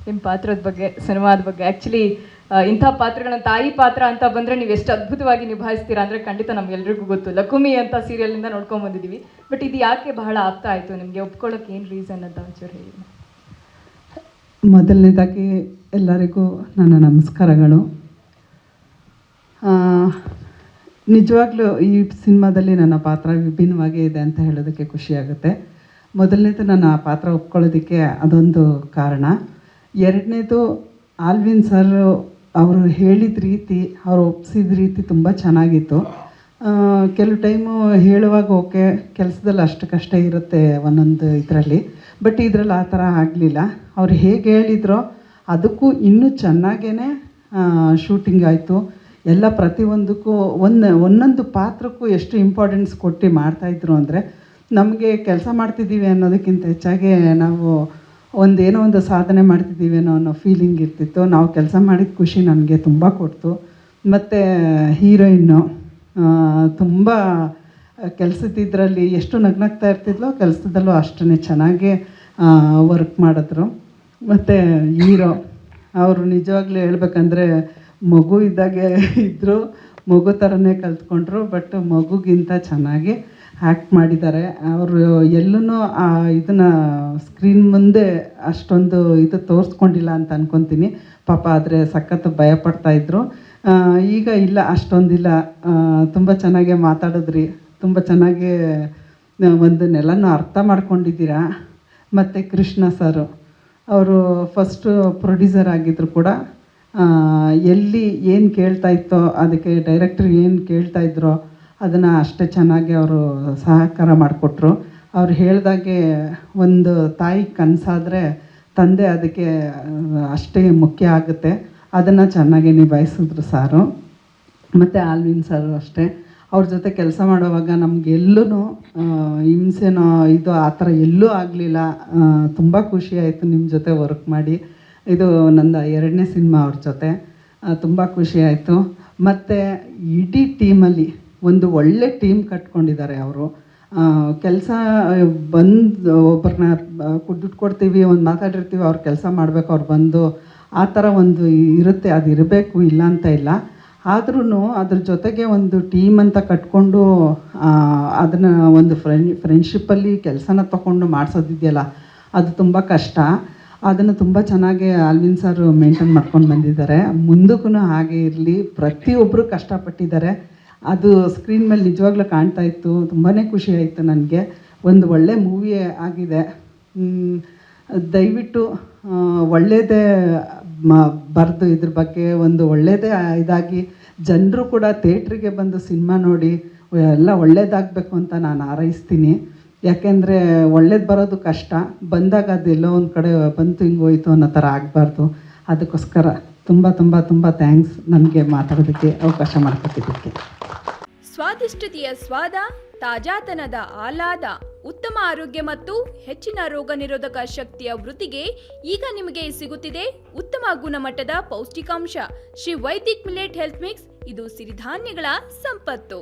ನಿಮ್ಮ ಪಾತ್ರದ ಬಗ್ಗೆ, ಸಿನಿಮಾದ ಬಗ್ಗೆ. ಆ್ಯಕ್ಚುಲಿ ಇಂಥ ಪಾತ್ರಗಳನ್ನ ತಾಯಿ ಪಾತ್ರ ಅಂತ ಬಂದರೆ ನೀವು ಎಷ್ಟು ಅದ್ಭುತವಾಗಿ ನಿಭಾಯಿಸ್ತೀರಾ ಅಂದರೆ ಖಂಡಿತ ನಮಗೆಲ್ರಿಗೂ ಗೊತ್ತು. ಲಕುಮಿ ಅಂತ ಸೀರಿಯಲಿಂದ ನೋಡ್ಕೊಂಬಂದಿದ್ದೀವಿ. ಬಟ್ ಇದು ಯಾಕೆ ಬಹಳ ಆಗ್ತ ಆಯಿತು ನಿಮಗೆ, ಒಪ್ಕೊಳ್ಳೋಕೆ ಏನು ರೀಸನ್ ಅಂತ ಒಂಚೂರು ಹೇಳಿ. ಮೊದಲನೇದಾಗಿ ಎಲ್ಲರಿಗೂ ನನ್ನ ನಮಸ್ಕಾರಗಳು. ನಿಜವಾಗ್ಲೂ ಈ ಸಿನಿಮಾದಲ್ಲಿ ನನ್ನ ಪಾತ್ರ ವಿಭಿನ್ನವಾಗೇ ಇದೆ ಅಂತ ಹೇಳೋದಕ್ಕೆ ಖುಷಿಯಾಗುತ್ತೆ. ಮೊದಲನೇದು ನನ್ನ ಆ ಪಾತ್ರ ಒಪ್ಕೊಳ್ಳೋದಕ್ಕೆ ಅದೊಂದು ಕಾರಣ. ಎರಡನೇದು ಆಲ್ವಿನ್ ಸರ್ ಅವರು ಹೇಳಿದ ರೀತಿ, ಅವರು ಒಪ್ಪಿಸಿದ ರೀತಿ ತುಂಬ ಚೆನ್ನಾಗಿತ್ತು. ಕೆಲವು ಟೈಮು ಹೇಳುವಾಗ ಓಕೆ, ಕೆಲಸದಲ್ಲಿ ಅಷ್ಟು ಕಷ್ಟ ಇರುತ್ತೆ ಒಂದೊಂದು ಇದರಲ್ಲಿ. ಬಟ್ ಇದರಲ್ಲಿ ಆ ಥರ ಆಗಲಿಲ್ಲ. ಅವ್ರು ಹೇಗೆ ಹೇಳಿದ್ರೋ ಅದಕ್ಕೂ ಇನ್ನೂ ಚೆನ್ನಾಗೇ ಶೂಟಿಂಗ್ ಆಯಿತು. ಎಲ್ಲ ಪ್ರತಿಯೊಂದಕ್ಕೂ ಒಂದೊಂದು ಪಾತ್ರಕ್ಕೂ ಎಷ್ಟು ಇಂಪಾರ್ಟೆನ್ಸ್ ಕೊಟ್ಟು ಮಾಡ್ತಾಯಿದ್ರು ಅಂದರೆ, ನಮಗೆ ಕೆಲಸ ಮಾಡ್ತಿದ್ದೀವಿ ಅನ್ನೋದಕ್ಕಿಂತ ಹೆಚ್ಚಾಗಿ ನಾವು ಏನೋ ಒಂದು ಸಾಧನೆ ಮಾಡ್ತಿದ್ದೀವಿ ಅನ್ನೋ ಫೀಲಿಂಗ್ ಇರ್ತಿತ್ತು. ನಾವು ಕೆಲಸ ಮಾಡಿದ ಖುಷಿ ನನಗೆ ತುಂಬ ಕೊಡ್ತು. ಮತ್ತು ಹೀರೋಯಿನ್ನು ತುಂಬ ಕೆಲಸದಿದ್ರಲ್ಲಿ ಎಷ್ಟು ನಗ್ನಾಗ್ತಾ ಇರ್ತಿದ್ಲೋ, ಕೆಲಸದಲ್ಲೂ ಅಷ್ಟೇ ಚೆನ್ನಾಗಿ ವರ್ಕ್ ಮಾಡಿದ್ರು. ಮತ್ತು ಹೀರೋ ಅವರು ನಿಜವಾಗ್ಲೂ ಹೇಳ್ಬೇಕಂದ್ರೆ ಮಗು ಇದ್ದಾಗೆ ಇದ್ದರು, ಮಗು ಥರನೇ ಕಲ್ತ್ಕೊಂಡ್ರು. ಬಟ್ ಮಗುಗಿಂತ ಚೆನ್ನಾಗಿ ಆ್ಯಕ್ಟ್ ಮಾಡಿದ್ದಾರೆ. ಅವರು ಎಲ್ಲೂ ಇದನ್ನು ಸ್ಕ್ರೀನ್ ಮುಂದೆ ಅಷ್ಟೊಂದು ಇದು ತೋರಿಸ್ಕೊಂಡಿಲ್ಲ ಅಂತ ಅಂದ್ಕೊತೀನಿ. ಪಾಪ ಆದರೆ ಸಖತ್ತು ಭಯಪಡ್ತಾಯಿದ್ರು. ಈಗ ಇಲ್ಲ, ಅಷ್ಟೊಂದಿಲ್ಲ. ತುಂಬ ಚೆನ್ನಾಗೇ ಮಾತಾಡಿದ್ರಿ, ತುಂಬ ಚೆನ್ನಾಗಿ ಒಂದನ್ನೆಲ್ಲನೂ ಅರ್ಥ ಮಾಡ್ಕೊಂಡಿದ್ದೀರಾ. ಮತ್ತು ಕೃಷ್ಣ ಸರು ಅವರು ಫಸ್ಟು ಪ್ರೊಡ್ಯೂಸರ್ ಆಗಿದ್ದರು ಕೂಡ, ಎಲ್ಲಿ ಏನು ಕೇಳ್ತಾಯಿತ್ತೋ ಅದಕ್ಕೆ ಡೈರೆಕ್ಟ್ರ್ ಏನು ಕೇಳ್ತಾಯಿದ್ರೋ ಅದನ್ನು ಅಷ್ಟೇ ಚೆನ್ನಾಗಿ ಅವರು ಸಹಕಾರ ಮಾಡಿಕೊಟ್ರು. ಅವ್ರು ಹೇಳ್ದಾಗೆ ಒಂದು ತಾಯಿ ಕನಸಾದರೆ ತಂದೆ ಅದಕ್ಕೆ ಅಷ್ಟೇ ಮುಖ್ಯ ಆಗುತ್ತೆ. ಅದನ್ನು ಚೆನ್ನಾಗಿ ನಿಭಾಯಿಸಿದ್ರು ಸಾರು. ಮತ್ತು ಆಲ್ವಿನ್ ಸಾರು ಅಷ್ಟೇ. ಅವ್ರ ಜೊತೆ ಕೆಲಸ ಮಾಡುವಾಗ ನಮಗೆಲ್ಲೂ ಹಿಂಸೆನೋ ಇದು ಆ ಥರ ಎಲ್ಲೂ ಆಗಲಿಲ್ಲ. ತುಂಬ ಖುಷಿಯಾಯಿತು ನಿಮ್ಮ ಜೊತೆ ವರ್ಕ್ ಮಾಡಿ. ಇದು ನನ್ನ 2ನೇ ಸಿನಿಮಾ ಅವ್ರ ಜೊತೆ. ತುಂಬ ಖುಷಿಯಾಯಿತು. ಮತ್ತು ಇಡೀ ಟೀಮಲ್ಲಿ ಒಂದು ಒಳ್ಳೆ ಟೀಮ್ ಕಟ್ಕೊಂಡಿದ್ದಾರೆ ಅವರು. ಕೆಲಸ ಬಂದು ಒಬ್ಬರನ್ನ ದುಡ್ಡು ಕೊಡ್ತೀವಿ, ಒಂದು ಮಾತಾಡಿರ್ತೀವಿ, ಅವ್ರು ಕೆಲಸ ಮಾಡಬೇಕು, ಅವ್ರು ಬಂದು ಆ ಥರ ಒಂದು ಇರುತ್ತೆ. ಅದು ಇರಬೇಕು, ಇಲ್ಲ ಅಂತ ಇಲ್ಲ. ಆದ್ರೂ ಅದ್ರ ಜೊತೆಗೆ ಒಂದು ಟೀಮ್ ಅಂತ ಕಟ್ಕೊಂಡು ಅದನ್ನು ಒಂದು ಫ್ರೆಂಡ್ಶಿಪ್ಪಲ್ಲಿ ಕೆಲಸನ ತೊಗೊಂಡು ಮಾಡಿಸೋದಿದೆಯಲ್ಲ, ಅದು ತುಂಬ ಕಷ್ಟ. ಅದನ್ನು ತುಂಬ ಚೆನ್ನಾಗಿ ಆಲ್ವಿನ್ ಸರ್ ಮೇಂಟೈನ್ ಮಾಡ್ಕೊಂಡು ಬಂದಿದ್ದಾರೆ. ಮುಂದಕ್ಕೂ ಹಾಗೆ ಇರಲಿ. ಪ್ರತಿಯೊಬ್ಬರು ಕಷ್ಟಪಟ್ಟಿದ್ದಾರೆ. ಅದು ಸ್ಕ್ರೀನ್ ಮೇಲೆ ನಿಜವಾಗ್ಲೂ ಕಾಣ್ತಾ ಇತ್ತು. ತುಂಬಾ ಖುಷಿ ಆಯಿತು ನನಗೆ. ಒಂದು ಒಳ್ಳೆ ಮೂವಿ ಆಗಿದೆ. ದಯವಿಟ್ಟು ಒಳ್ಳೆಯದೇ ಬರೆದು ಇದ್ರ ಬಗ್ಗೆ ಒಂದು ಒಳ್ಳೆಯದೇ ಇದಾಗಿ ಜನರು ಕೂಡ ಥಿಯೇಟ್ರಿಗೆ ಬಂದು ಸಿನಿಮಾ ನೋಡಿ ಎಲ್ಲ ಒಳ್ಳೇದಾಗಬೇಕು ಅಂತ ನಾನು ಹಾರೈಸ್ತೀನಿ. ಯಾಕೆಂದರೆ ಒಳ್ಳೇದು ಬರೋದು ಕಷ್ಟ, ಬಂದಾಗ ಅದೆಲ್ಲೋ ಒಂದು ಕಡೆ ಬಂತು ಹಿಂಗೆ ಹೋಯ್ತು ಅನ್ನೋ ಥರ ಆಗಬಾರ್ದು. ಅದಕ್ಕೋಸ್ಕರ ತುಂಬ ತುಂಬ ತುಂಬ ಥ್ಯಾಂಕ್ಸ್ ನನಗೆ ಮಾತಾಡೋದಕ್ಕೆ ಅವಕಾಶ ಮಾಡಿಕೊಟ್ಟಿದ್ದಕ್ಕೆ. ಸ್ವಾದಿಷ್ಟತೆಯ ಸ್ವಾದ, ತಾಜಾತನದ ಆಹ್ಲಾದ, ಉತ್ತಮ ಆರೋಗ್ಯ ಮತ್ತು ಹೆಚ್ಚಿನ ರೋಗ ನಿರೋಧಕ ಶಕ್ತಿಯ ವೃದ್ಧಿಗೆ ಈಗ ನಿಮಗೆ ಸಿಗುತ್ತಿದೆ ಉತ್ತಮ ಗುಣಮಟ್ಟದ ಪೌಷ್ಟಿಕಾಂಶ. Shri Vaidik millet health mix. ಇದು ಸಿರಿಧಾನ್ಯಗಳ ಸಂಪತ್ತು.